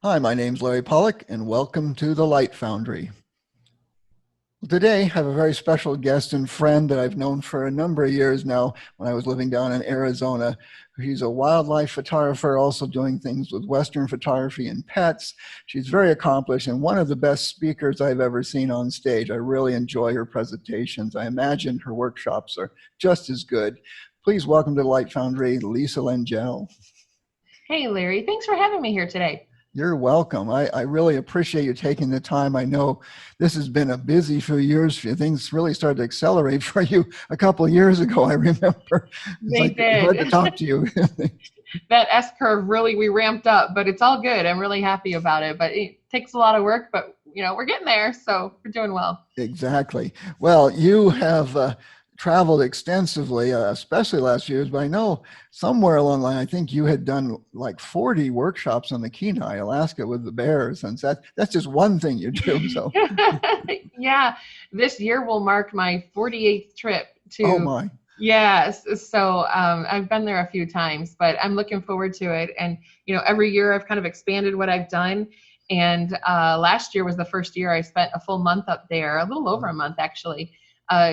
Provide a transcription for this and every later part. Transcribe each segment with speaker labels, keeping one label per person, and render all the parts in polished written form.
Speaker 1: Hi, my name's Larry Pollock, and welcome to the Light Foundry. Today, I have a very special guest and friend that I've known for a number of years now when I was living down in Arizona. She's a wildlife photographer, also doing things with Western photography and pets. She's very accomplished and one of the best speakers I've ever seen on stage. I really enjoy her presentations. I imagine her workshops are just as good. Please welcome to the Light Foundry, Lisa Langell.
Speaker 2: Hey, Larry, thanks for having me here today.
Speaker 1: You're welcome. I really appreciate you taking the time. I know this has been a busy few years for you. Things really started to accelerate for you a couple of years ago. I remember it's
Speaker 2: They
Speaker 1: like hard to
Speaker 2: did.
Speaker 1: talk to you.
Speaker 2: That S curve really, we ramped up, but it's all good. I'm really happy about it. But it takes a lot of work, but we're getting there. So we're doing well.
Speaker 1: Exactly. Well, you have traveled extensively, especially last years, but I know somewhere along the line, I think you had done like 40 workshops on the Kenai, Alaska with the bears. And that's just one thing you do. So,
Speaker 2: Yeah, this year will mark my 48th trip
Speaker 1: oh
Speaker 2: to,
Speaker 1: my.
Speaker 2: yes. So I've been there a few times, but I'm looking forward to it. And, every year I've kind of expanded what I've done. And last year was the first year I spent a full month up there, a little over a month actually,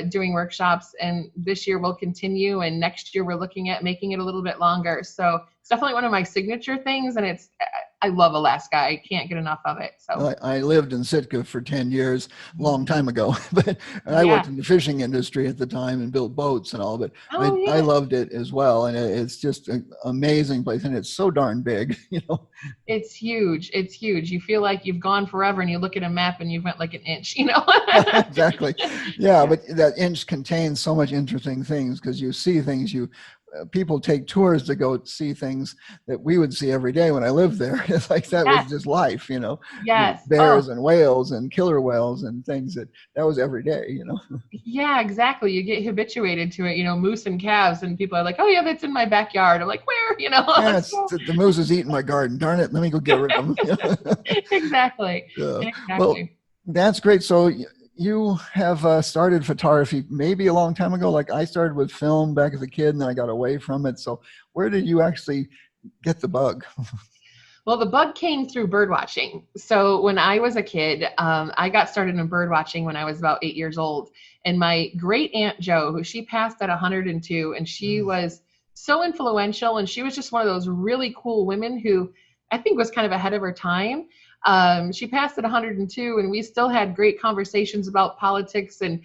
Speaker 2: doing workshops. And this year we'll continue. And next year we're looking at making it a little bit longer. So it's definitely one of my signature things. And I love Alaska. I can't get enough of it. So
Speaker 1: I lived in Sitka for 10 years, a long time ago, but I worked
Speaker 2: yeah.
Speaker 1: in the fishing industry at the time and built boats and all, but
Speaker 2: Oh
Speaker 1: I
Speaker 2: yeah.
Speaker 1: loved it as well. And it's just an amazing place and it's so darn big, you know.
Speaker 2: It's huge. It's huge. You feel like you've gone forever and you look at a map and you've went like an inch.
Speaker 1: Exactly. Yeah,
Speaker 2: Yeah.
Speaker 1: but that inch contains so much interesting things because you see things people take tours to go see things that we would see every day when I lived there. It's like that was
Speaker 2: Yes.
Speaker 1: just life,
Speaker 2: Yes.
Speaker 1: bears
Speaker 2: Oh,
Speaker 1: and whales and killer whales and things that was every day.
Speaker 2: yeah, exactly. You get habituated to it, moose and calves, and people are like, oh, yeah, that's in my backyard. I'm like, where?
Speaker 1: Yeah,
Speaker 2: So,
Speaker 1: the moose is eating my garden. Darn it, let me go get rid of them.
Speaker 2: exactly.
Speaker 1: Yeah. Well,
Speaker 2: Exactly.
Speaker 1: that's great. So you have started photography maybe a long time ago. Like I started with film back as a kid, and then I got away from it. So where did you actually get the bug?
Speaker 2: Well, the bug came through bird watching. So when I was a kid, I got started in bird watching when I was about 8 years old. And my great aunt Jo, who she passed at 102, and she
Speaker 1: Mm.
Speaker 2: was so influential, and she was just one of those really cool women who I think was kind of ahead of her time. She passed at 102, and we still had great conversations about politics and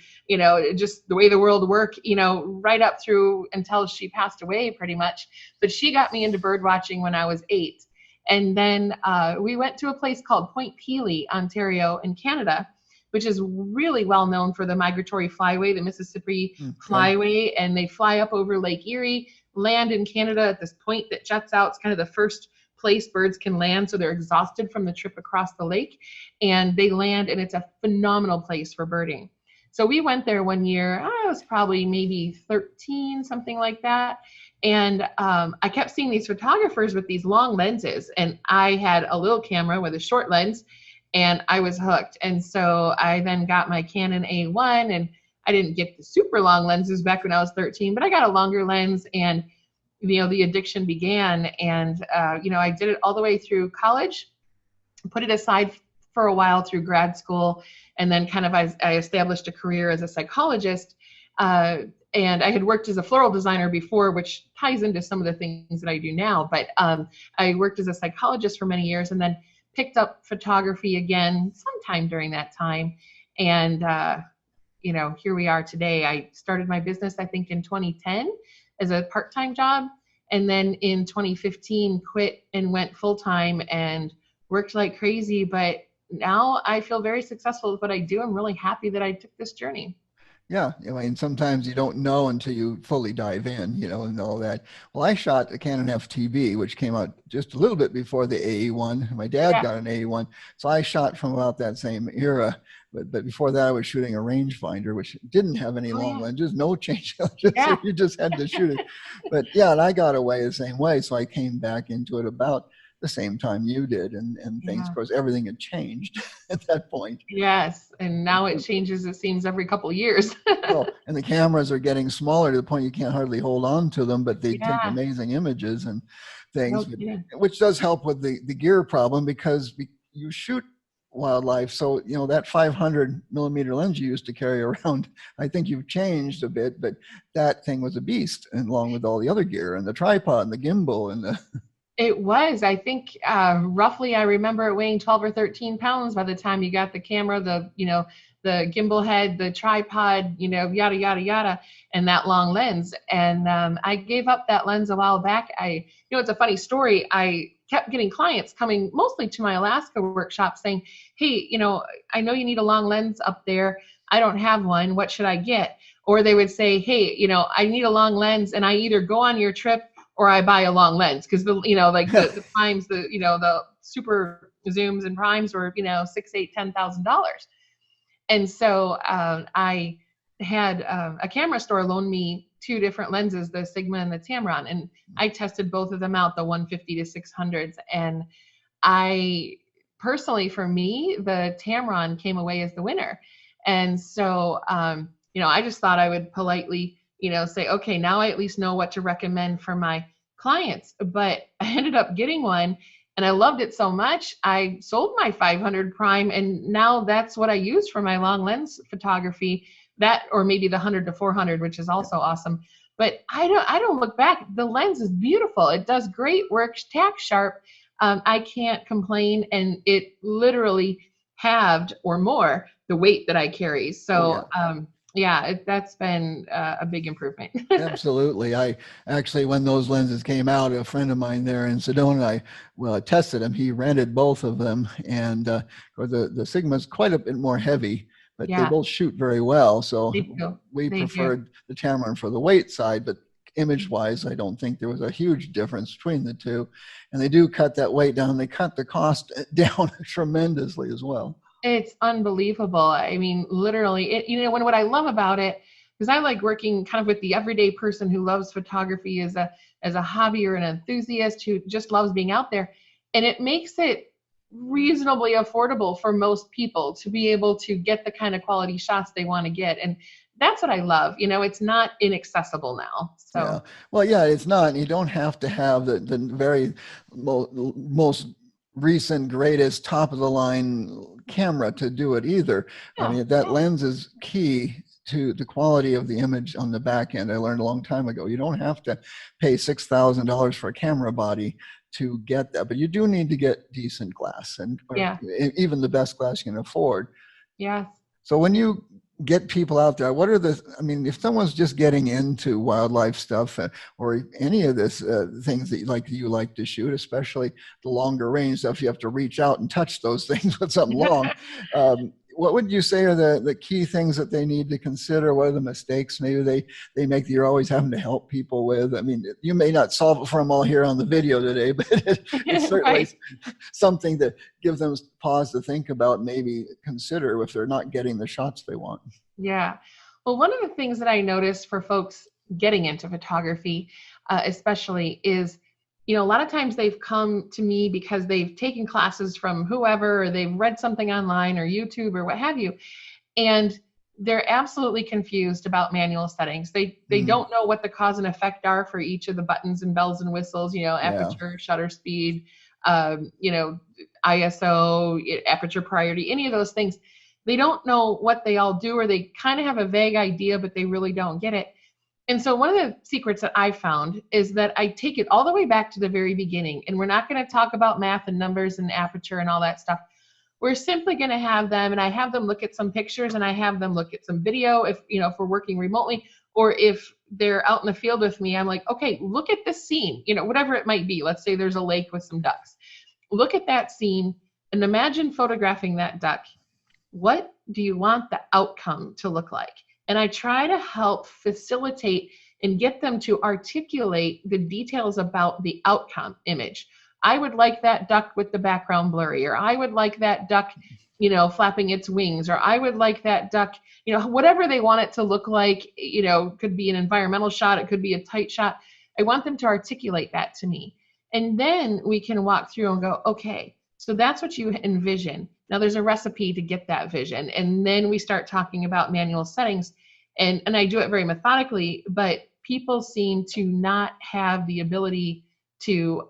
Speaker 2: just the way the world worked. Right up through until she passed away, pretty much. But she got me into bird watching when I was 8, and then we went to a place called Point Pelee, Ontario, in Canada, which is really well known for the migratory flyway, the Mississippi
Speaker 1: Okay.
Speaker 2: flyway. And they fly up over Lake Erie, land in Canada at this point that juts out. It's kind of the first place birds can land. So they're exhausted from the trip across the lake. And they land, and it's a phenomenal place for birding. So we went there one year. I was probably maybe 13, something like that. And I kept seeing these photographers with these long lenses, and I had a little camera with a short lens, and I was hooked. And so I then got my Canon A1, and I didn't get the super long lenses back when I was 13, but I got a longer lens, and the addiction began. And I did it all the way through college, put it aside for a while through grad school, and then kind of I established a career as a psychologist. Uh, and I had worked as a floral designer before, which ties into some of the things that I do now. But I worked as a psychologist for many years, and then picked up photography again sometime during that time. And here we are today. I started my business, I think, in 2010 as a part-time job, and then in 2015 quit and went full-time and worked like crazy. But now I feel very successful with what I do. I'm really happy that I took this journey.
Speaker 1: Yeah, I mean, sometimes you don't know until you fully dive in, and all that. Well, I shot a Canon FTB, which came out just a little bit before the AE1. My dad
Speaker 2: Yeah.
Speaker 1: got an AE1, so I shot from about that same era. But before that, I was shooting a rangefinder, which didn't have any
Speaker 2: Oh
Speaker 1: long
Speaker 2: yeah.
Speaker 1: lenses, no change. So
Speaker 2: Yeah.
Speaker 1: you just had to shoot it. But yeah, and I got away the same way, so I came back into it about the same time you did, and things, of
Speaker 2: Yeah.
Speaker 1: course, everything had changed at that point.
Speaker 2: Yes. And now it changes, it seems, every couple of years.
Speaker 1: Well, and the cameras are getting smaller to the point you can't hardly hold on to them, but they take
Speaker 2: Yeah.
Speaker 1: amazing images and
Speaker 2: No
Speaker 1: things,
Speaker 2: kidding.
Speaker 1: which does help with the gear problem, because you shoot wildlife. So, that 500 millimeter lens you used to carry around, I think you've changed a bit, but that thing was a beast, and along with all the other gear and the tripod and the gimbal and the,
Speaker 2: It was, I think, roughly, I remember it weighing 12 or 13 pounds by the time you got the camera, the gimbal head, the tripod, yada, yada, yada, and that long lens. And I gave up that lens a while back. It's a funny story. I kept getting clients coming mostly to my Alaska workshop saying, hey, I know you need a long lens up there. I don't have one. What should I get? Or they would say, hey, I need a long lens, and I either go on your trip or I buy a long lens, because the primes, the super zooms and primes were $6,000, $8,000, $10,000. And so I had a camera store loan me two different lenses, the Sigma and the Tamron, and I tested both of them out, the 150 to 600s. And I personally, for me, the Tamron came away as the winner. And so, I just thought I would politely, say, okay, now I at least know what to recommend for my clients. But I ended up getting one, and I loved it so much, I sold my 500 prime, and now that's what I use for my long lens photography. That, or maybe the 100 to 400, which is also awesome. But I don't look back. The lens is beautiful. It does great work, tack sharp. I can't complain, and it literally halved or more the weight that I carry. So, that's been a big improvement.
Speaker 1: Absolutely. I actually, when those lenses came out, a friend of mine there in Sedona, I tested them. He rented both of them, and the Sigma's quite a bit more heavy, but they
Speaker 2: Yeah,
Speaker 1: both shoot very well. So
Speaker 2: they do.
Speaker 1: we
Speaker 2: They do.
Speaker 1: preferred the Tamron for the weight side, but image-wise, I don't think there was a huge difference between the two. And they do cut that weight down. They cut the cost down tremendously as well.
Speaker 2: It's unbelievable. I mean, literally, what I love about it, because I like working kind of with the everyday person who loves photography as a hobby or an enthusiast who just loves being out there, and it makes it reasonably affordable for most people to be able to get the kind of quality shots they want to get. And that's what I love. It's not inaccessible now.
Speaker 1: Yeah.
Speaker 2: So
Speaker 1: Well, yeah, it's not. You don't have to have the very most recent, greatest, top of the line camera to do it either. I
Speaker 2: yeah,
Speaker 1: mean, that lens is key to the quality of the image on the back end. I learned a long time ago. You don't have to pay $6,000 for a camera body to get that, but you do need to get decent glass, or
Speaker 2: yeah,
Speaker 1: even the best glass you can afford.
Speaker 2: yes.
Speaker 1: So when you get people out there, I mean, if someone's just getting into wildlife stuff, or any of this things that you like to shoot, especially the longer range stuff, you have to reach out and touch those things with something long. What would you say are the key things that they need to consider? What are the mistakes maybe they make that you're always having to help people with? I mean, you may not solve it for them all here on the video today, but it's certainly
Speaker 2: Right.
Speaker 1: something that gives them pause to think about, maybe consider if they're not getting the shots they want.
Speaker 2: Yeah. Well, one of the things that I noticed for folks getting into photography, especially, is, a lot of times they've come to me because they've taken classes from whoever, or they've read something online or YouTube or what have you, and they're absolutely confused about manual settings. They don't know what the cause and effect are for each of the buttons and bells and whistles,
Speaker 1: Yeah.
Speaker 2: aperture, shutter speed, ISO, aperture priority, any of those things. They don't know what they all do, or they kind of have a vague idea, but they really don't get it. And so one of the secrets that I found is that I take it all the way back to the very beginning. And we're not going to talk about math and numbers and aperture and all that stuff. We're simply going to have them, and I have them look at some pictures, and I have them look at some video if we're working remotely, or if they're out in the field with me, I'm like, okay, look at this scene, whatever it might be. Let's say there's a lake with some ducks. Look at that scene and imagine photographing that duck. What do you want the outcome to look like? And I try to help facilitate and get them to articulate the details about the outcome image. I would like that duck with the background blurry, or I would like that duck, flapping its wings, or I would like that duck, whatever they want it to look like, could be an environmental shot, it could be a tight shot. I want them to articulate that to me. And then we can walk through and go, okay, so that's what you envision. Now there's a recipe to get that vision. And then we start talking about manual settings. And I do it very methodically, but people seem to not have the ability to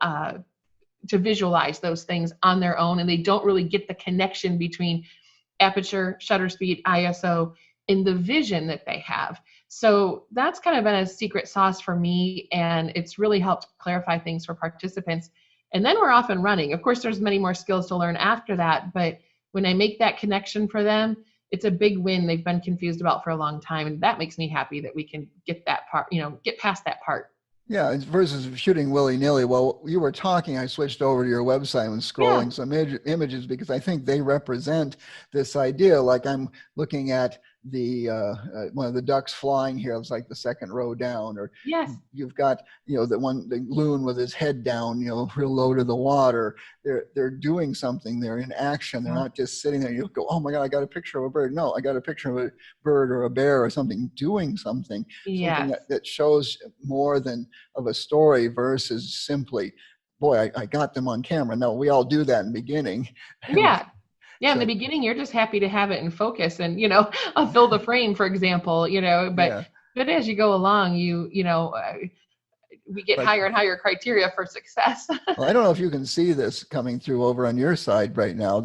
Speaker 2: visualize those things on their own, and they don't really get the connection between aperture, shutter speed, ISO, and the vision that they have. So that's kind of been a secret sauce for me, and it's really helped clarify things for participants. And then we're off and running. Of course, there's many more skills to learn after that, but when I make that connection for them, it's a big win they've been confused about for a long time, and that makes me happy that we can get that part, get past that part.
Speaker 1: Yeah, versus shooting willy-nilly. While you were talking, I switched over to your website and scrolling some images because I think they represent this idea. Like I'm looking at the one of the ducks flying here. It's like the second row down. Or you've got the loon with his head down, real low to the water. They're doing something. They're in action. They're not just sitting there. You go, oh my God, I got a picture of a bird. No, I got a picture of a bird or a bear or something doing something. Something that shows more than of a story versus simply, boy, I got them on camera. No, we all do that in the beginning.
Speaker 2: In the beginning, you're just happy to have it in focus and, I'll fill the frame, for example, but as you go along, we get higher and higher criteria for success.
Speaker 1: Well, I don't know if you can see this coming through over on your side right now.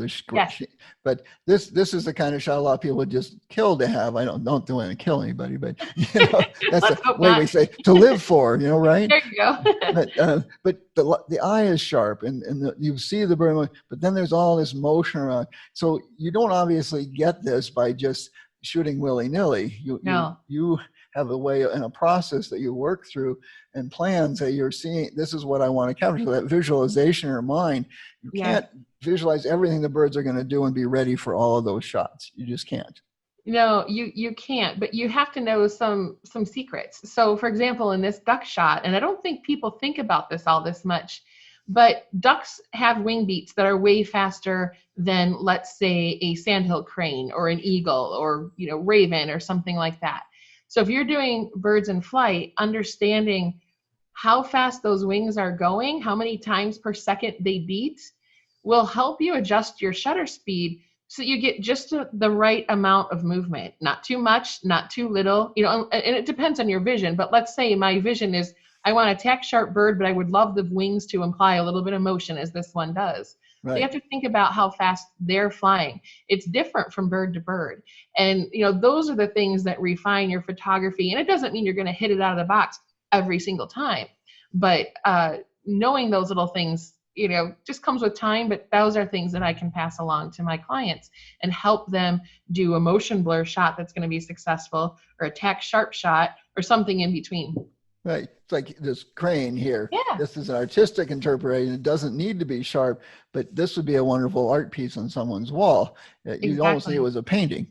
Speaker 1: But this is the kind of shot a lot of people would just kill to have. I don't want to kill anybody, but that's the way we say to live for. Right?
Speaker 2: There you go.
Speaker 1: But the eye is sharp, and you see the bird, but then there's all this motion around. So you don't obviously get this by just shooting willy-nilly. You have a way and a process that you work through and plans that you're seeing. This is what I want to capture. So that visualization in your mind, you can't visualize everything the birds are going to do and be ready for all of those shots. You just can't.
Speaker 2: No, you can't, but you have to know some secrets. So for example, in this duck shot, and I don't think people think about this all this much, but ducks have wing beats that are way faster than, let's say, a sandhill crane or an eagle or raven or something like that. So if you're doing birds in flight, understanding how fast those wings are going, how many times per second they beat, will help you adjust your shutter speed so you get just the right amount of movement. Not too much, not too little, and it depends on your vision. But let's say my vision is I want a tack sharp bird, but I would love the wings to imply a little bit of motion as this one does. Right. So you have to think about how fast they're flying. It's different from bird to bird. And, those are the things that refine your photography. And it doesn't mean you're going to hit it out of the box every single time. But knowing those little things, just comes with time. But those are things that I can pass along to my clients and help them do a motion blur shot that's going to be successful, or a tack sharp shot, or something in between.
Speaker 1: Right. It's like this crane here.
Speaker 2: Yeah.
Speaker 1: This is an artistic interpretation. It doesn't need to be sharp, but this would be a wonderful art piece on someone's wall. You'd almost think it was a painting,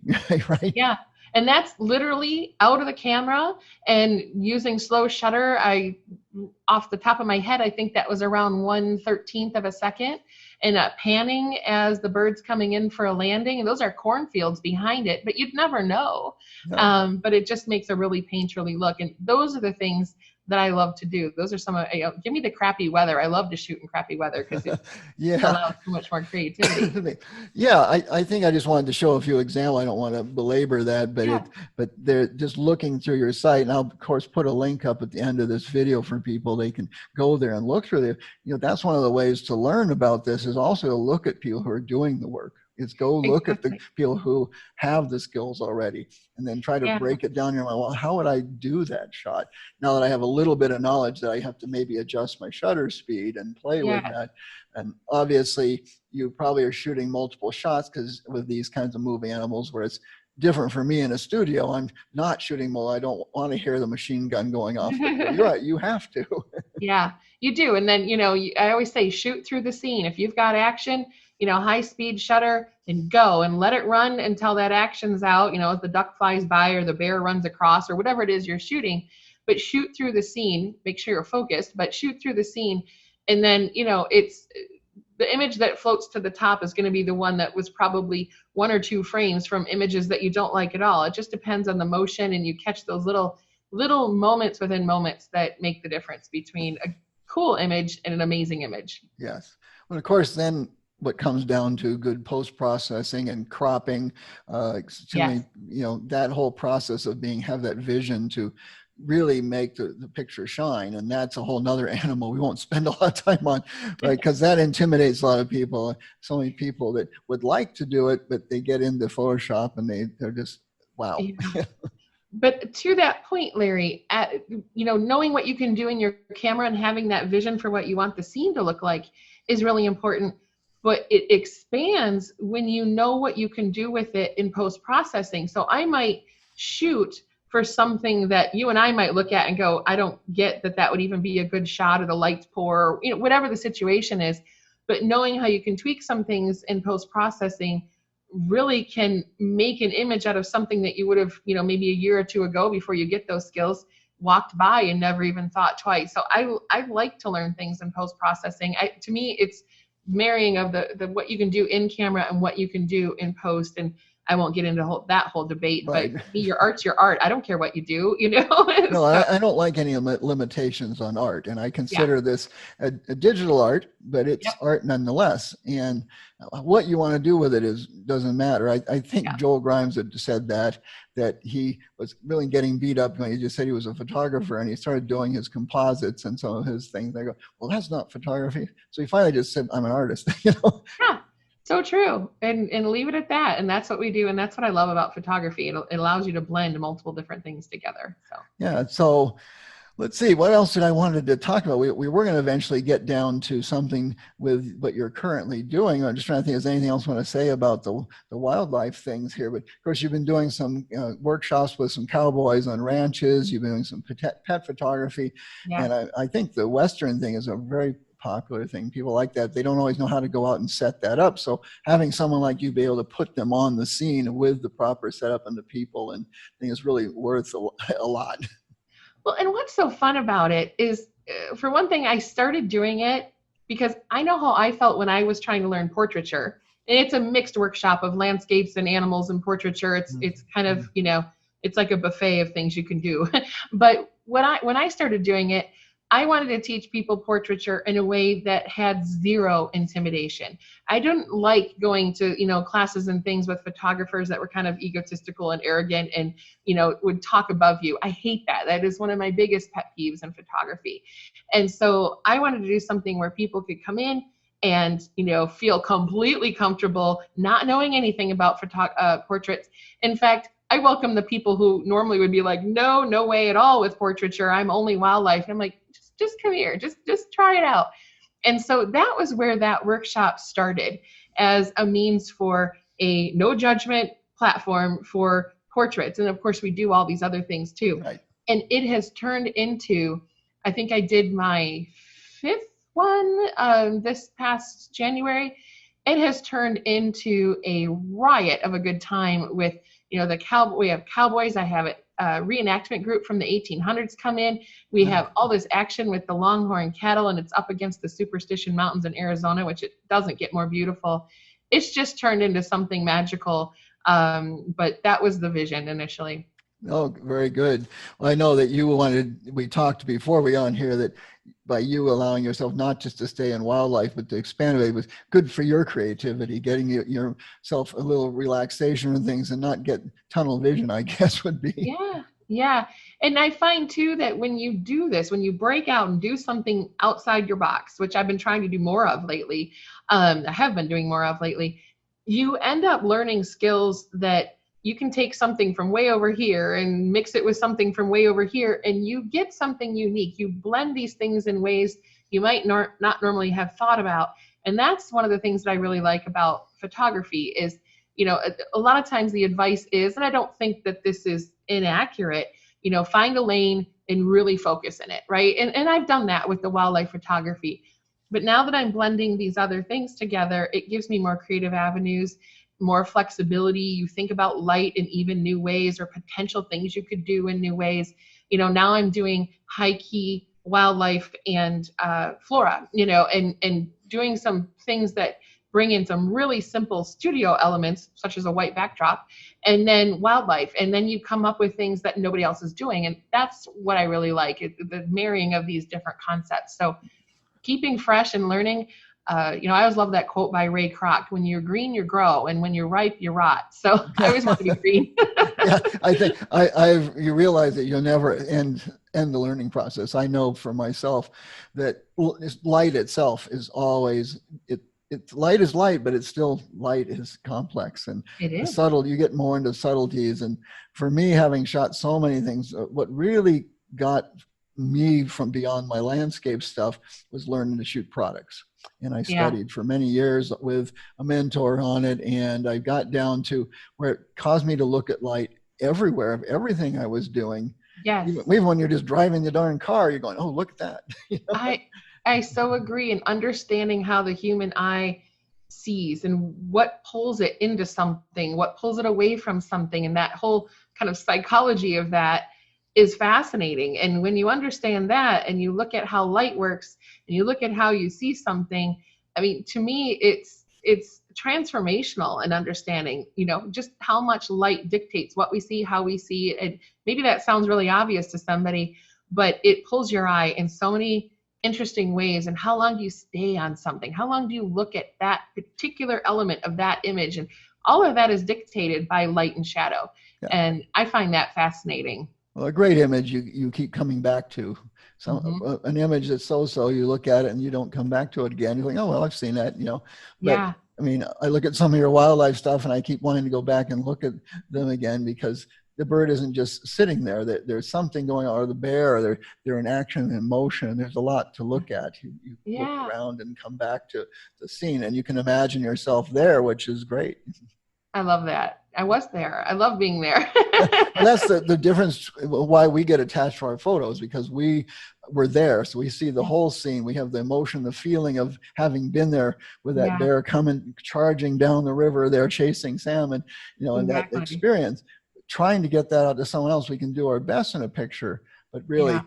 Speaker 1: right?
Speaker 2: Yeah. And that's literally out of the camera and using slow shutter. Off the top of my head, I think that was around 1/13 of a second, and panning as the bird's coming in for a landing. And those are cornfields behind it, but you'd never know. No. But it just makes a really painterly look. And those are the things that I love to do. Those are some of, give me the crappy weather. I love to shoot in crappy weather because it allows so much more creativity.
Speaker 1: I think I just wanted to show a few examples. I don't want to belabor that, but they're just looking through your site. And I'll of course put a link up at the end of this video for people. They can go there and look through there. That's one of the ways to learn about this, is also to look at people who are doing the work. Is go look at the people who have the skills already, and then try to break it down in your mind. Well, how would I do that shot? Now that I have a little bit of knowledge that I have to maybe adjust my shutter speed and play with that. And obviously you probably are shooting multiple shots, because with these kinds of moving animals, where it's different for me in a studio, I'm not shooting I don't want to hear the machine gun going off. You're right, you have to.
Speaker 2: Yeah, you do. And then, I always say, shoot through the scene. If you've got action, high speed shutter, and go and let it run until that action's out, as the duck flies by or the bear runs across or whatever it is you're shooting. But shoot through the scene, make sure you're focused, but shoot through the scene. And then, it's the image that floats to the top is going to be the one that was probably 1 or 2 frames from images that you don't like at all. It just depends on the motion, and you catch those little moments within moments that make the difference between a cool image and an amazing image.
Speaker 1: Yes. Well, of course, then what comes down to good post-processing and cropping,
Speaker 2: Yes.
Speaker 1: that whole process of have that vision to really make the picture shine. And that's a whole nother animal we won't spend a lot of time on, right? Because that intimidates a lot of people. So many people that would like to do it, but they get into Photoshop and they're just, wow.
Speaker 2: Yeah. But to that point, Larry, knowing what you can do in your camera and having that vision for what you want the scene to look like is really important. But it expands when you know what you can do with it in post-processing. So I might shoot for something that you and I might look at and go, I don't get that would even be a good shot, or the lights poor, or, whatever the situation is. But knowing how you can tweak some things in post-processing really can make an image out of something that you would have, maybe a year or two ago, before you get those skills, walked by and never even thought twice. So I like to learn things in post-processing. To me, it's marrying of the what you can do in camera and what you can do in post. And I won't get into that whole debate,
Speaker 1: right.
Speaker 2: But your art's your art. I don't care what you do,
Speaker 1: No, I don't like any limitations on art, and I consider this a digital art, but it's art nonetheless. And what you want to do with it doesn't matter. I think Joel Grimes had said that he was really getting beat up when he just said he was a photographer, and he started doing his composites and some of his things. I go, well, that's not photography. So he finally just said, I'm an artist.
Speaker 2: Yeah. So true. And leave it at that. And that's what we do. And that's what I love about photography. It allows you to blend multiple different things together. So
Speaker 1: yeah. So let's see, what else did I wanted to talk about? We were going to eventually get down to something with what you're currently doing. I'm just trying to think, is there anything else you want to say about the wildlife things here? But of course, you've been doing some workshops with some cowboys on ranches. You've been doing some pet photography. Yeah. And I think the Western thing is a very popular thing. People like that. They don't always know how to go out and set that up. So having someone like you be able to put them on the scene with the proper setup and the people, and I think is really worth a lot.
Speaker 2: Well, and what's so fun about it is, for one thing, I started doing it because I know how I felt when I was trying to learn portraiture. And it's a mixed workshop of landscapes and animals and portraiture. It's kind of, it's like a buffet of things you can do. But when I started doing it, I wanted to teach people portraiture in a way that had zero intimidation. I didn't like going to, classes and things with photographers that were kind of egotistical and arrogant and, would talk above you. I hate that. That is one of my biggest pet peeves in photography. And so I wanted to do something where people could come in and, feel completely comfortable, not knowing anything about portraits. In fact, I welcome the people who normally would be like, no way at all with portraiture. I'm only wildlife. And I'm like, just come here, just try it out. And so that was where that workshop started, as a means for a no judgment platform for portraits. And of course, we do all these other things too. Right. And it has turned into, I think I did my 5th one this past January. It has turned into a riot of a good time with, we have cowboys. I have a reenactment group from the 1800s come in. We have all this action with the longhorn cattle, and it's up against the Superstition Mountains in Arizona, which it doesn't get more beautiful. It's just turned into something magical. But that was the vision initially.
Speaker 1: Oh, very good. Well, I know that we talked before we got on here that by you allowing yourself not just to stay in wildlife, but to expand it was good for your creativity, getting yourself a little relaxation and things, and not get tunnel vision, I guess would be.
Speaker 2: Yeah. And I find too that when you do this, when you break out and do something outside your box, which I've been trying to do more of lately, you end up learning skills that you can take something from way over here and mix it with something from way over here, and you get something unique. You blend these things in ways you might not normally have thought about. And that's one of the things that I really like about photography is, a lot of times the advice is, and I don't think that this is inaccurate, find a lane and really focus in it, right? And I've done that with the wildlife photography. But now that I'm blending these other things together, it gives me more creative avenues, more flexibility. You think about light in even new ways, or potential things you could do in new ways. Now I'm doing high key wildlife and flora, and doing some things that bring in some really simple studio elements, such as a white backdrop, and then wildlife. And then you come up with things that nobody else is doing. And that's what I really like, the marrying of these different concepts. So keeping fresh and learning. I always love that quote by Ray Kroc: when you're green, you grow, and when you're ripe, you rot. So I always want to be green.
Speaker 1: Yeah, I think you realize that you'll never end the learning process. I know for myself that light itself is always light is light, but it's still light is complex, and
Speaker 2: It
Speaker 1: the
Speaker 2: is.
Speaker 1: subtle, you get more into subtleties. And for me, having shot so many things, what really got me from beyond my landscape stuff was learning to shoot products. And I
Speaker 2: Yeah.
Speaker 1: studied for many years with a mentor on it, and I got down to where it caused me to look at light everywhere of everything I was doing.
Speaker 2: Yes.
Speaker 1: Even when you're just driving the darn car, you're going, oh, look at that.
Speaker 2: I so agree. And understanding how the human eye sees and what pulls it into something, what pulls it away from something, and that whole kind of psychology of that is fascinating. And when you understand that and you look at how light works and you look at how you see something, I mean, to me, it's transformational in understanding, just how much light dictates what we see, how we see it. And maybe that sounds really obvious to somebody, but it pulls your eye in so many interesting ways. And how long do you stay on something? How long do you look at that particular element of that image? And all of that is dictated by light and shadow.
Speaker 1: Yeah.
Speaker 2: And I find that fascinating.
Speaker 1: Well, a great image you keep coming back to. An image that's so you look at it and you don't come back to it again. You're like, oh well, I've seen that, But
Speaker 2: Yeah.
Speaker 1: I mean, I look at some of your wildlife stuff and I keep wanting to go back and look at them again, because the bird isn't just sitting there. There's something going on, or the bear, or they're in action and motion. There's a lot to look at. You look around and come back to the scene, and you can imagine yourself there, which is great.
Speaker 2: I love that. I was there. I love being there.
Speaker 1: And that's the difference why we get attached to our photos, because we're there. So we see the whole scene. We have the emotion, the feeling of having been there with that bear coming, charging down the river there, chasing salmon, and that experience. Trying to get that out to someone else, we can do our best in a picture, but really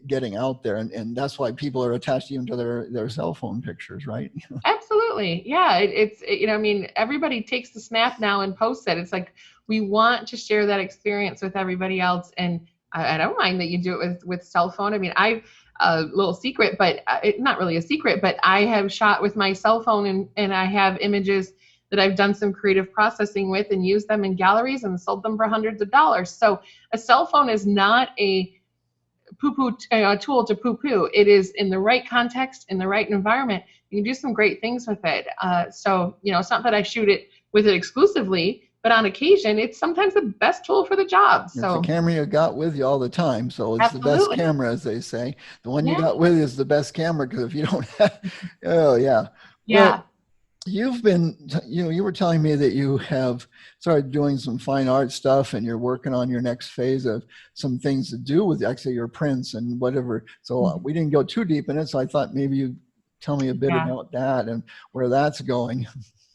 Speaker 1: getting out there. And that's why people are attached even to their cell phone pictures, right?
Speaker 2: Absolutely. Yeah. It's I mean, everybody takes the snap now and posts it. It's like, we want to share that experience with everybody else. And I don't mind that you do it with cell phone. I mean, I've a little secret, but not really a secret, but I have shot with my cell phone, and I have images that I've done some creative processing with and used them in galleries and sold them for hundreds of dollars. So a cell phone is not a poo-poo tool to poo-poo. It is, in the right context, in the right environment, you can do some great things with it. So, it's not that I shoot it with it exclusively, but on occasion, it's sometimes the best tool for the job. So
Speaker 1: it's a camera you got with you all the time. So it's the best camera, as they say. The one you got with you is the best camera, because if you don't have, oh yeah.
Speaker 2: Yeah.
Speaker 1: Well, you've been, you were telling me that you have started doing some fine art stuff, and you're working on your next phase of some things to do with actually your prints and whatever. So we didn't go too deep in it. So I thought maybe you'd tell me a bit about that and where that's going.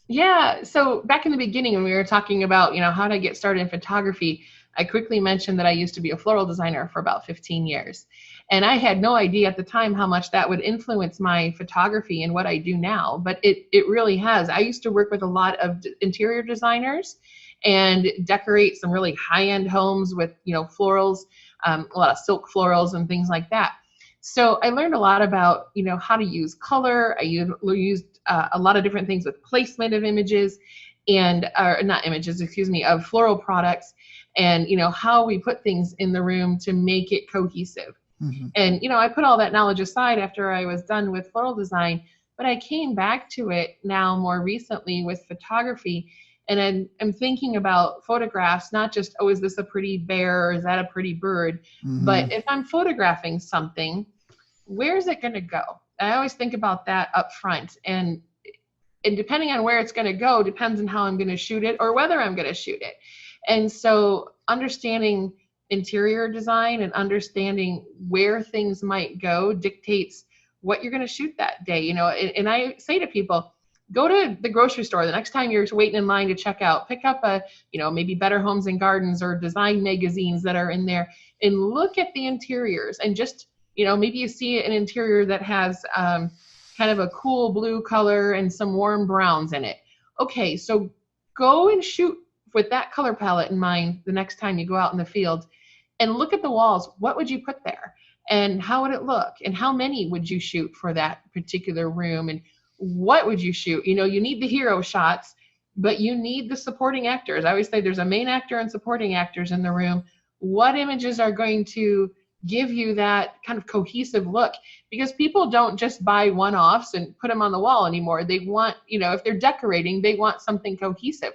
Speaker 2: Yeah. So back in the beginning, when we were talking about, how to get started in photography, I quickly mentioned that I used to be a floral designer for about 15 years. And I had no idea at the time how much that would influence my photography and what I do now, but it really has. I used to work with a lot of interior designers and decorate some really high-end homes with, florals, a lot of silk florals and things like that. So I learned a lot about, how to use color. I used a lot of different things with placement of images and, not images, excuse me, of floral products, and, how we put things in the room to make it cohesive. And, I put all that knowledge aside after I was done with floral design, but I came back to it now more recently with photography. And I'm thinking about photographs, not just, oh, is this a pretty bear or is that a pretty bird? But if I'm photographing something, where's it going to go? I always think about that up front. And depending on where it's going to go depends on how I'm going to shoot it or whether I'm going to shoot it. And so understanding interior design and understanding where things might go dictates what you're going to shoot that day. And I say to people, go to the grocery store the next time you're waiting in line to check out, pick up maybe Better Homes and Gardens or design magazines that are in there, and look at the interiors. And just, maybe you see an interior that has kind of a cool blue color and some warm browns in it. Okay, so go and shoot with that color palette in mind the next time you go out in the field, and look at the walls. What would you put there? and how would it look, and how many would you shoot for that particular room, and what would you shoot? You need the hero shots, but you need the supporting actors. I always say there's a main actor and supporting actors in the room. What images are going to give you that kind of cohesive look? Because people don't just buy one-offs and put them on the wall anymore. They want, if they're decorating, they want something cohesive.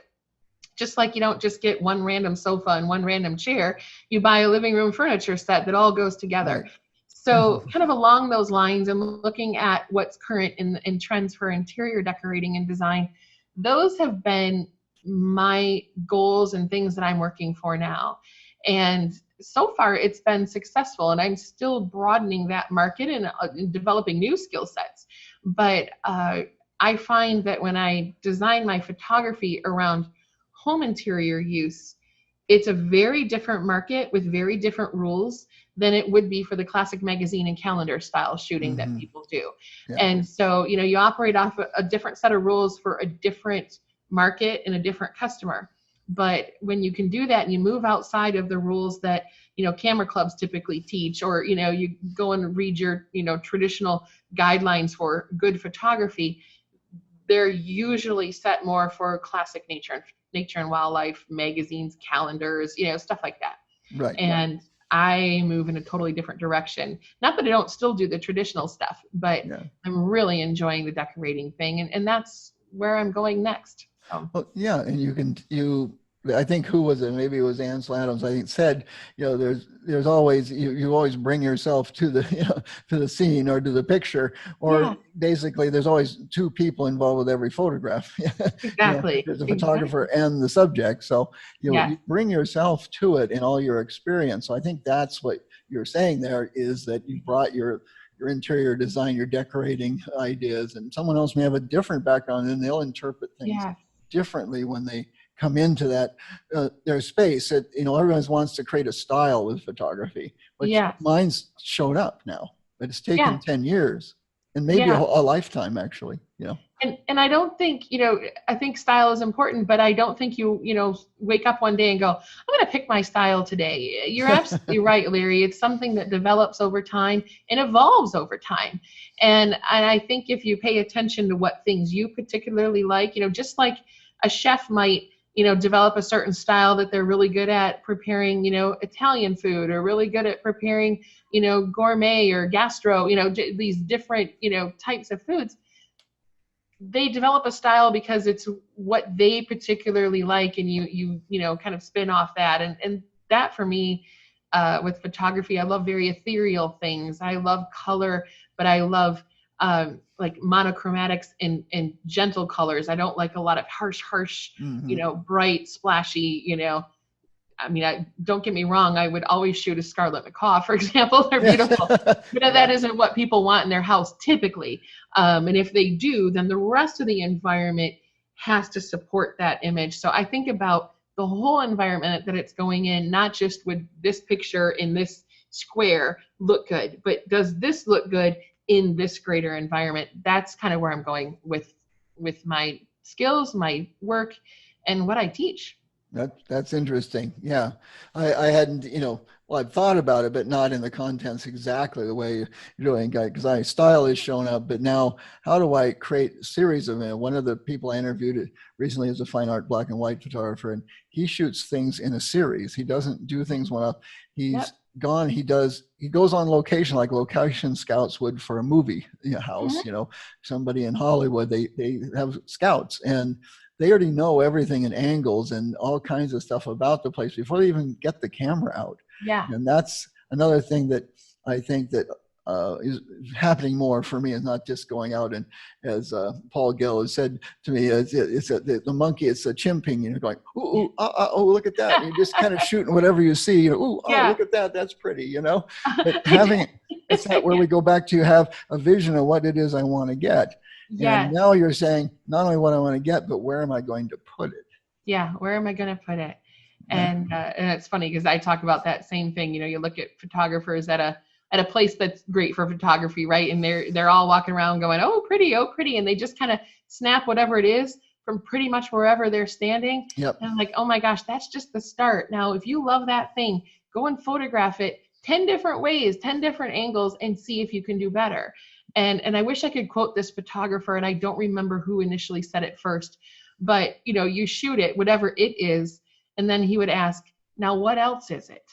Speaker 2: Just like you don't just get one random sofa and one random chair, you buy a living room furniture set that all goes together.
Speaker 1: Right.
Speaker 2: So kind of along those lines, and looking at what's current in trends for interior decorating and design, those have been my goals and things that I'm working for now. And so far it's been successful, and I'm still broadening that market and developing new skill sets. But I find that when I design my photography around home interior use, it's a very different market with very different rules than it would be for the classic magazine and calendar style shooting that people do.
Speaker 1: Yeah.
Speaker 2: And so, you operate off a different set of rules for a different market and a different customer. But when you can do that and you move outside of the rules that, camera clubs typically teach, or, you go and read your, traditional guidelines for good photography, they're usually set more for classic nature and wildlife magazines, calendars, stuff like that.
Speaker 1: Right.
Speaker 2: And I move in a totally different direction. Not that I don't still do the traditional stuff, but I'm really enjoying the decorating thing, and that's where I'm going next.
Speaker 1: Well, yeah, and I think, who was it? Maybe it was Ansel Adams. I think said, there's always, you always bring yourself to the to the scene or to the picture, or basically there's always two people involved with every photograph.
Speaker 2: Exactly.
Speaker 1: There's a photographer and the subject. So you bring yourself to it in all your experience. So I think that's what you're saying there, is that you brought your interior design, your decorating ideas, and someone else may have a different background and they'll interpret things differently when they come into that their space. That everyone wants to create a style with photography, but mine's showed up now, but it's taken 10 years and maybe a lifetime, actually.
Speaker 2: And I don't think, I think style is important, but I don't think you wake up one day and go, I'm going to pick my style today. You're absolutely right, Larry. It's something that develops over time and evolves over time. And I think if you pay attention to what things you particularly like, just like a chef might, develop a certain style that they're really good at preparing, Italian food, or really good at preparing, gourmet or gastro, these different, types of foods. They develop a style because it's what they particularly like, and you kind of spin off that. And that, for me, with photography, I love very ethereal things. I love color, but I love like monochromatics and gentle colors. I don't like a lot of harsh, bright, splashy, I mean, don't get me wrong, I would always shoot a Scarlet Macaw, for example. They're beautiful. But that isn't what people want in their house typically. And if they do, then the rest of the environment has to support that image. So I think about the whole environment that it's going in, not just with this picture in this square look good, but does this look good in this greater environment? That's kind of where I'm going with my skills, my work, and what I teach.
Speaker 1: That's interesting. Yeah. I hadn't, I've thought about it, but not in the contents exactly the way you're doing, because style has shown up, but now how do I create a series of them? One of the people I interviewed recently is a fine art black and white photographer, and he shoots things in a series. He doesn't do things one off. He's gone. He goes on location, like location scouts would for a movie house, somebody in Hollywood, they have scouts, and they already know everything in angles and all kinds of stuff about the place before they even get the camera out.
Speaker 2: Yeah.
Speaker 1: And that's another thing that I think that is happening more for me, is not just going out and, as Paul Gill has said to me, the monkey, it's a chimping, going, ooh, oh, look at that. And you're just kind of shooting whatever you see, ooh, oh, look at that. That's pretty, But it's that where we go back to have a vision of what it is I want to get.
Speaker 2: Yeah.
Speaker 1: And now you're saying not only what I want to get, but where am I going to put it?
Speaker 2: Yeah, where am I going to put it? And it's funny because I talk about that same thing. You look at photographers at a place that's great for photography, right? And they're all walking around going, oh, pretty, and they just kind of snap whatever it is from pretty much wherever they're standing.
Speaker 1: Yep.
Speaker 2: And I'm like, oh my gosh, that's just the start. Now, if you love that thing, go and photograph it 10 different ways, 10 different angles, and see if you can do better. And I wish I could quote this photographer, and I don't remember who initially said it first, but you shoot it, whatever it is, and then he would ask, now what else is it?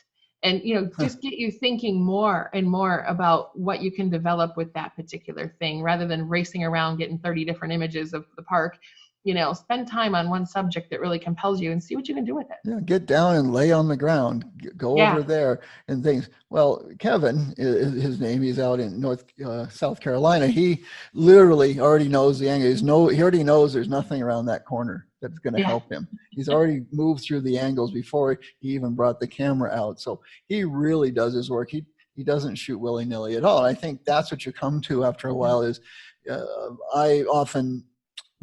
Speaker 2: And just get you thinking more and more about what you can develop with that particular thing, rather than racing around getting 30 different images of the park. Spend time on one subject that really compels you and see what you can do with it.
Speaker 1: Yeah, get down and lay on the ground, go over there and things. Well, Kevin is his name. He's out in South Carolina. He literally already knows the angle. He already knows there's nothing around that corner that's going to help him. He's already moved through the angles before he even brought the camera out. So he really does his work. He doesn't shoot willy-nilly at all. I think that's what you come to after a while is I often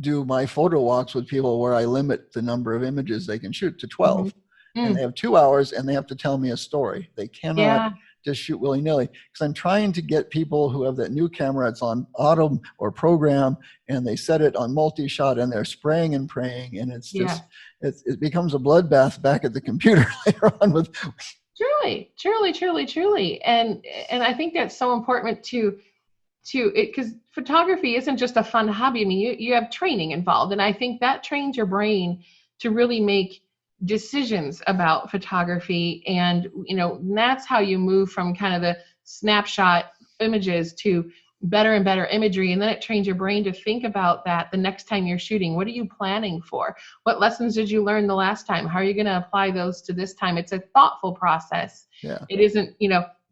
Speaker 1: do my photo walks with people where I limit the number of images they can shoot to 12. And they have 2 hours and they have to tell me a story. They cannot just shoot willy-nilly, because I'm trying to get people who have that new camera, it's on auto or program, and they set it on multi-shot and they're spraying and praying, and it's just it becomes a bloodbath back at the computer later on with
Speaker 2: truly. And I think that's so important to it, because photography isn't just a fun hobby. I mean, you have training involved, and I think that trains your brain to really make decisions about photography. And that's how you move from kind of the snapshot images to better and better imagery. And then it trains your brain to think about that the next time you're shooting. What are you planning for? What lessons did you learn the last time? How are you going to apply those to this time? It's a thoughtful process. It isn't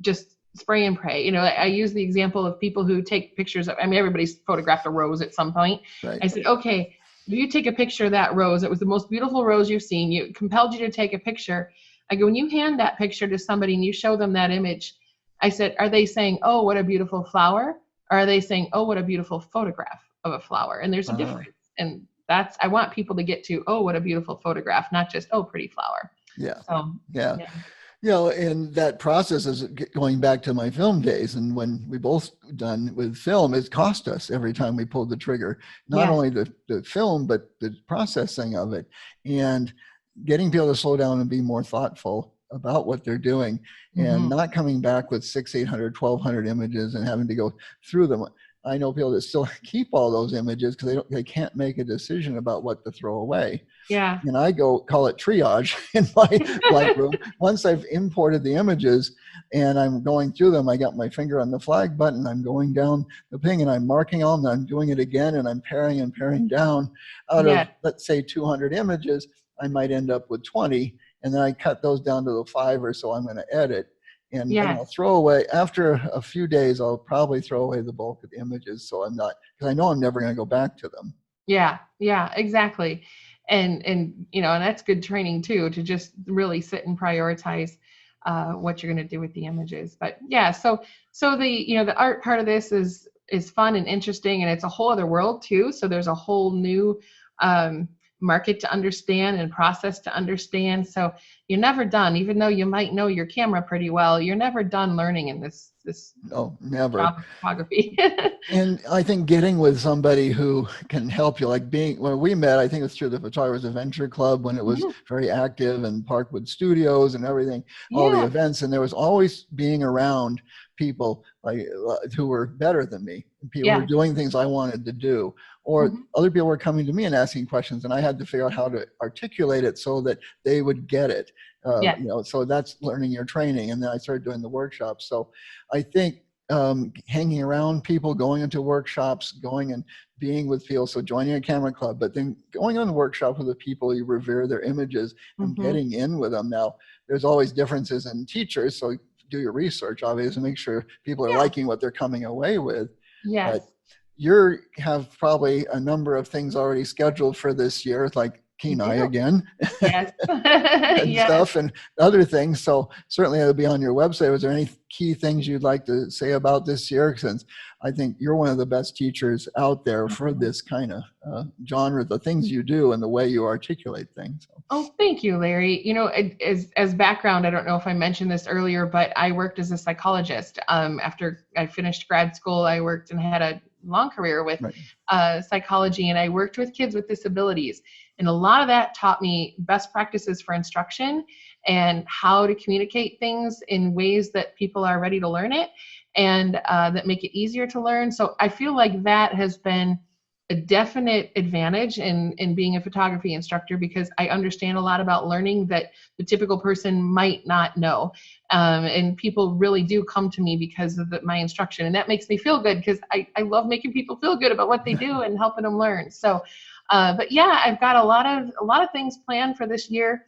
Speaker 2: just spray and pray. I use the example of people who take pictures of, everybody's photographed a rose at some point. I said, okay, you take a picture of that rose. It was the most beautiful rose you've seen. It compelled you to take a picture. I go, when you hand that picture to somebody and you show them that image, I said, are they saying, oh, what a beautiful flower? Or are they saying, oh, what a beautiful photograph of a flower? And there's a difference. And I want people to get to, oh, what a beautiful photograph, not just, oh, pretty flower.
Speaker 1: And that process is going back to my film days. And when we both done with film, it cost us every time we pulled the trigger, not only the film, but the processing of it, and getting people to slow down and be more thoughtful about what they're doing, and not coming back with 600, 800, 1,200 images and having to go through them. I know people that still keep all those images because they can't make a decision about what to throw away. And I call it triage in my Lightroom. Once I've imported the images and I'm going through them, I got my finger on the flag button, I'm going down the ping and I'm marking all, and I'm doing it again, and I'm paring and paring down. Out of, let's say, 200 images, I might end up with 20, and then I cut those down to the 5 or so I'm going to edit. And I'll throw away, after a few days, I'll probably throw away the bulk of the images. So I'm not, because I know I'm never going to go back to them.
Speaker 2: Yeah, exactly. And that's good training too, to just really sit and prioritize what you're going to do with the images. But so the art part of this is fun and interesting, and it's a whole other world too. So there's a whole new market to understand and process to understand. So you're never done, even though you might know your camera pretty well, you're never done learning in this
Speaker 1: no, never
Speaker 2: photography.
Speaker 1: And I think getting with somebody who can help you, like when we met, I think it was through the Photographers Adventure Club, when it was very active, and Parkwood Studios and everything, all the events, and there was always being around people like who were better than me, people who were doing things I wanted to do, or other people were coming to me and asking questions, and I had to figure out how to articulate it so that they would get it. So that's learning your training. And then I started doing the workshops. So I think hanging around people, going into workshops, going and being with people, so joining a camera club, but then going on a workshop with the people you revere their images and getting in with them. Now, there's always differences in teachers, so do your research, obviously, make sure people are liking what they're coming away with. But you have probably a number of things already scheduled for this year, like Kenia again, and stuff and other things. So certainly it'll be on your website. Was there any key things you'd like to say about this year? Since I think you're one of the best teachers out there for this kind of genre, the things you do and the way you articulate things.
Speaker 2: Oh, thank you, Larry. As background, I don't know if I mentioned this earlier, but I worked as a psychologist. After I finished grad school, I worked and had a long career with
Speaker 1: Right.
Speaker 2: psychology, and I worked with kids with disabilities. And a lot of that taught me best practices for instruction and how to communicate things in ways that people are ready to learn it, and that make it easier to learn. So I feel like that has been a definite advantage in being a photography instructor, because I understand a lot about learning that the typical person might not know. And people really do come to me because of my instruction. And that makes me feel good, because I love making people feel good about what they do and helping them learn. So, but yeah, I've got a lot of things planned for this year.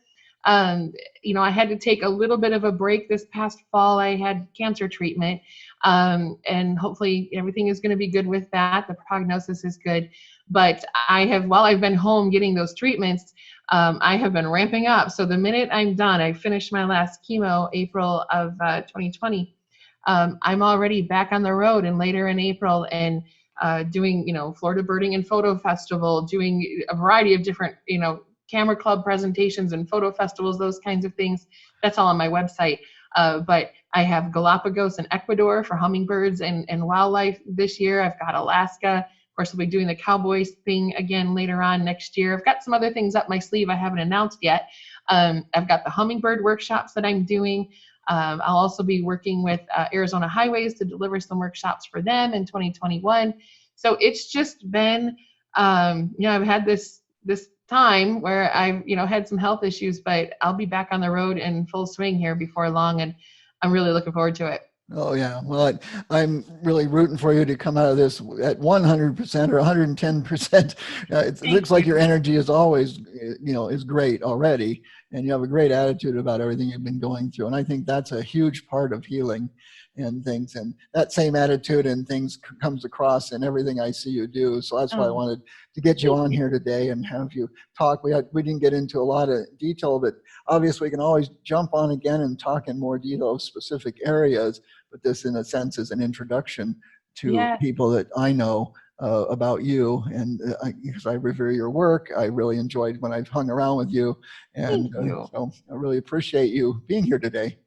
Speaker 2: Um, I had to take a little bit of a break this past fall. I had cancer treatment, and hopefully everything is going to be good with that. The prognosis is good. But while I've been home getting those treatments, I have been ramping up. So the minute I'm done, I finished my last chemo April of 2020. I'm already back on the road, and later in April, and doing, Florida Birding and Photo Festival, doing a variety of different, camera club presentations and photo festivals, those kinds of things. That's all on my website. But I have Galapagos and Ecuador for hummingbirds and wildlife this year. I've got Alaska. Of course, I'll be doing the Cowboys thing again later on next year. I've got some other things up my sleeve I haven't announced yet. I've got the hummingbird workshops that I'm doing. I'll also be working with Arizona Highways to deliver some workshops for them in 2021. So it's just been, I've had this time where I've, had some health issues, but I'll be back on the road in full swing here before long, and I'm really looking forward to it.
Speaker 1: Oh yeah. Well, I'm really rooting for you to come out of this at 100% or 110%. It
Speaker 2: Thank
Speaker 1: looks like
Speaker 2: you.
Speaker 1: your energy is always, is great already, and you have a great attitude about everything you've been going through. And I think that's a huge part of healing and things. And that same attitude and things comes across in everything I see you do. So that's why I
Speaker 2: Oh,
Speaker 1: wanted to get you
Speaker 2: thank
Speaker 1: on
Speaker 2: you.
Speaker 1: here today and have you talk. We didn't get into a lot of detail, but obviously we can always jump on again and talk in more detail of specific areas. But this, in a sense, is an introduction to
Speaker 2: Yeah,
Speaker 1: people that I know about you, and because I revere your work, I really enjoyed when I've hung around with you, and
Speaker 2: thank you.
Speaker 1: so I really appreciate you being here today.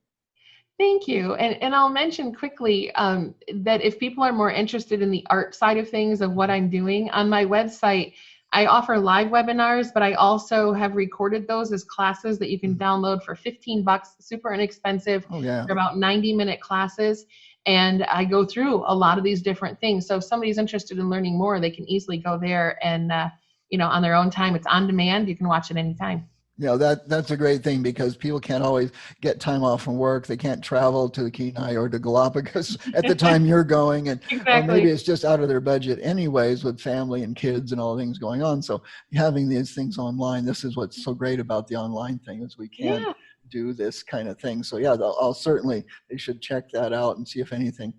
Speaker 2: Thank you. And I'll mention quickly that if people are more interested in the art side of things of what I'm doing on my website, I offer live webinars, but I also have recorded those as classes that you can download for 15 bucks, super inexpensive.
Speaker 1: Oh yeah.
Speaker 2: They're about 90-minute classes. And I go through a lot of these different things. So if somebody's interested in learning more, they can easily go there and, on their own time. It's on demand. You can watch it anytime.
Speaker 1: That's a great thing, because people can't always get time off from work. They can't travel to the Kenai or to Galapagos at the time you're going, and or maybe
Speaker 2: Exactly.
Speaker 1: it's just out of their budget anyways, with family and kids and all things going on. So having these things online, this is what's so great about the online thing, is we can
Speaker 2: Yeah.
Speaker 1: do this kind of thing. So yeah, I'll certainly, they should check that out and see if anything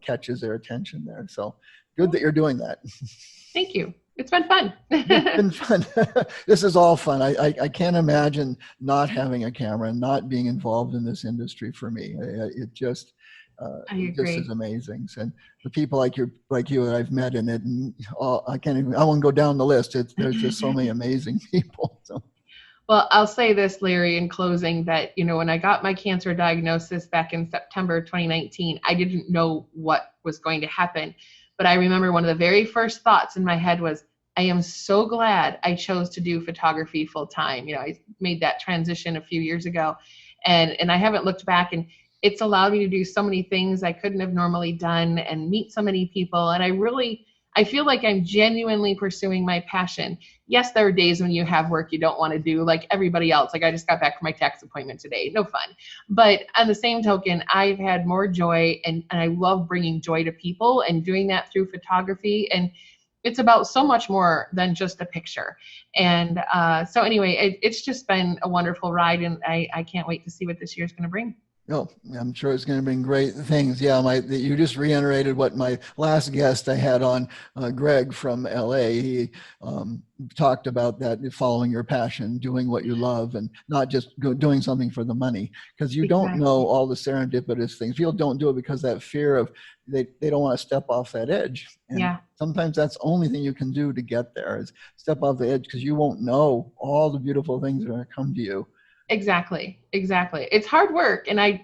Speaker 1: catches their attention there. So good that you're doing that.
Speaker 2: Thank you. It's been fun.
Speaker 1: It's been fun. This is all fun. I can't imagine not having a camera and not being involved in this industry. For me,
Speaker 2: I
Speaker 1: it just is
Speaker 2: agree.
Speaker 1: amazing. And the people like you that I've met in it, and I won't go down the list. There's just so many amazing people. So
Speaker 2: Well, I'll say this, Larry, in closing, that, when I got my cancer diagnosis back in September 2019, I didn't know what was going to happen. But I remember one of the very first thoughts in my head was, I am so glad I chose to do photography full time. I made that transition a few years ago, and I haven't looked back, and it's allowed me to do so many things I couldn't have normally done and meet so many people. And I feel like I'm genuinely pursuing my passion. Yes, there are days when you have work you don't want to do, like everybody else. Like I just got back from my tax appointment today. No fun. But on the same token, I've had more joy, and I love bringing joy to people and doing that through photography. And it's about so much more than just a picture. And so anyway, it's just been a wonderful ride, and I can't wait to see what this year's going to bring.
Speaker 1: oh, I'm sure it's going to bring great things. Yeah, you just reiterated what my last guest I had on, Greg from LA. He talked about that, following your passion, doing what you love, and not just doing something for the money, because you don't know
Speaker 2: Exactly.
Speaker 1: all the serendipitous things. People don't do it because that fear of they don't want to step off that edge. And
Speaker 2: Yeah.
Speaker 1: sometimes that's the only thing you can do to get there, is step off the edge, because you won't know all the beautiful things that are going to come to you
Speaker 2: Exactly. Exactly. It's hard work. And I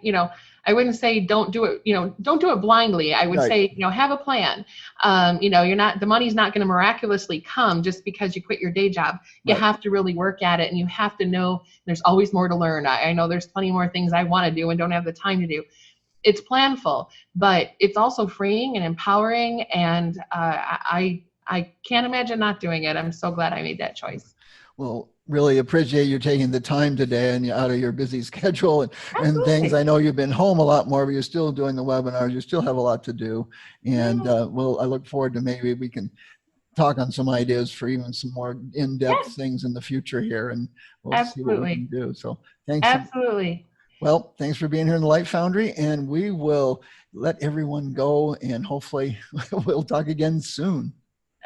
Speaker 2: wouldn't say don't do it, don't do it blindly. I would
Speaker 1: Right.
Speaker 2: say, have a plan. The money's not going to miraculously come just because you quit your day job. You
Speaker 1: Right.
Speaker 2: have to really work at it, and you have to know there's always more to learn. I know there's plenty more things I want to do and don't have the time to do. It's planful, but it's also freeing and empowering. And I can't imagine not doing it. I'm so glad I made that choice.
Speaker 1: Well, really appreciate you taking the time today and out of your busy schedule and things. I
Speaker 2: Absolutely.
Speaker 1: know you've been home a lot more, but you're still doing the webinars. You still have a lot to do. And
Speaker 2: Yeah.
Speaker 1: well, I look forward to maybe we can talk on some ideas for even some more in-depth
Speaker 2: Yeah.
Speaker 1: things in the future here, and we'll see what we can
Speaker 2: Absolutely.
Speaker 1: do. So thanks.
Speaker 2: Absolutely.
Speaker 1: Well, thanks for being here in the Light Foundry, and we will let everyone go, and hopefully we'll talk again soon.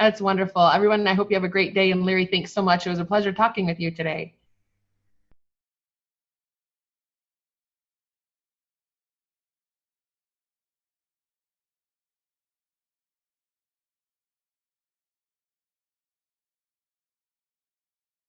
Speaker 2: That's wonderful. Everyone, I hope you have a great day. And Larry, thanks so much. It was a pleasure talking with you today.